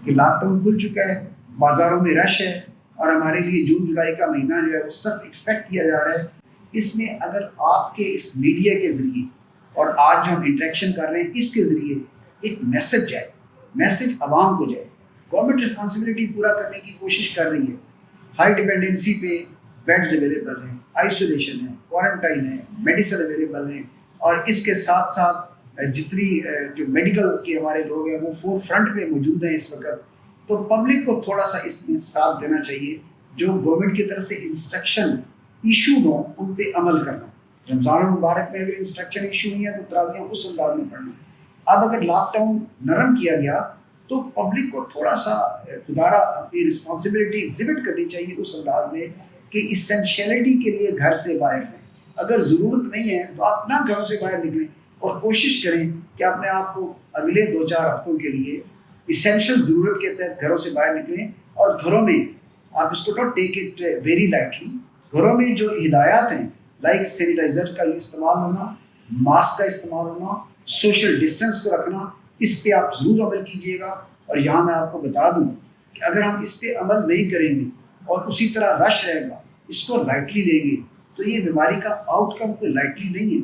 کہ lock down کھل چکا ہے، بازاروں میں رش ہے، اور ہمارے لیے جون جولائی کا مہینہ جو ہے وہ سب ایکسپیکٹ کیا جا رہا ہے. اس میں اگر آپ کے اس میڈیا کے ذریعے اور آج جو ہم انٹریکشن کر رہے ہیں اس کے ذریعے ایک میسج جائے، میسج عوام کو جائے. گورنمنٹ رسپانسبلٹی پورا کرنے کی کوشش کر رہی ہے. ہائی ڈپینڈنسی پہ بیڈز اویلیبل ہیں، آئسولیشن ہے، کوارنٹائن ہے، میڈیسن اویلیبل ہیں، اور اس کے ساتھ ساتھ جتنی جو میڈیکل کے ہمارے لوگ ہیں وہ فور فرنٹ پہ موجود ہیں اس وقت. تو پبلک کو تھوڑا سا اس میں ساتھ دینا چاہیے. جو گورنمنٹ کی طرف سے انسٹرکشن ایشو ہوں ان پہ عمل کرنا. رمضان المبارک میں اگر انسٹرکشن ایشو نہیں ہے تو تراویحیں اس انداز میں پڑھنا. اب اگر لاک ڈاؤن نرم کیا گیا تو پبلک کو تھوڑا سا خدارہ اپنی رسپانسبلٹی ایگزیبٹ کرنی چاہیے اس انداز میں کہ اسینشیلٹی کے لیے گھر سے باہر رہیں. اگر ضرورت نہیں ہے تو آپ نہ گھروں سے باہر نکلیں اور کوشش کریں کہ اپنے آپ کو اگلے 2-4 ہفتوں کے لیے اسینشل ضرورت کے تحت گھروں سے باہر نکلیں. اور گھروں میں آپ اس کو don't take it very lightly. گھروں میں جو ہدایات ہیں لائک سینیٹائزر کا استعمال ہونا، ماسک کا استعمال ہونا، سوشل ڈسٹینس کو رکھنا، اس پہ آپ ضرور عمل کیجیے گا. اور یہاں میں آپ کو بتا دوں کہ اگر ہم اس پہ عمل نہیں کریں گے اور اسی طرح رش رہے گا، اس کو لائٹلی لیں گے تو یہ بیماری کا آؤٹ کم کوئی لائٹلی نہیں ہے.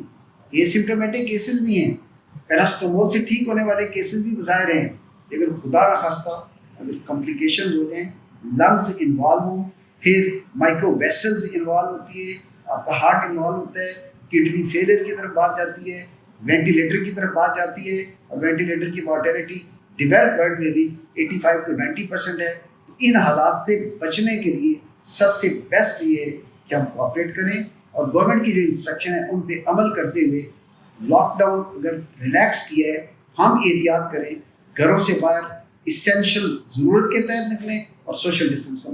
یہ سمٹومیٹک کیسز بھی ہیں، پیراسٹامول سے ٹھیک ہونے والے کیسز بھی بظاہر ہیں، لیکن خدا نخواستہ اگر کمپلیکیشنز ہو جائیں، لنگز انوالو ہوں، پھر مائکرو ویسلز انوالو ہوتی ہے، آپ کا ہارٹ انوالو ہوتا ہے، کڈنی فیلئر کی طرف بات جاتی ہے، وینٹیلیٹر کی طرف بات جاتی ہے، اور وینٹیلیٹر کی مارٹیلٹی ڈیولپ ورلڈ میں بھی 85 to 90% ہے. ان حالات سے بچنے کے لیے سب سے بیسٹ یہ ہے کہ ہم کوآپریٹ کریں اور گورنمنٹ کی جو انسٹرکشن ہے ان پہ عمل کرتے ہوئے لاک ڈاؤن اگر ریلیکس کیا ہے ہم احتیاط کریں، گھروں سے باہر اسینشل ضرورت کے تحت نکلیں اور سوشل ڈسٹینس کو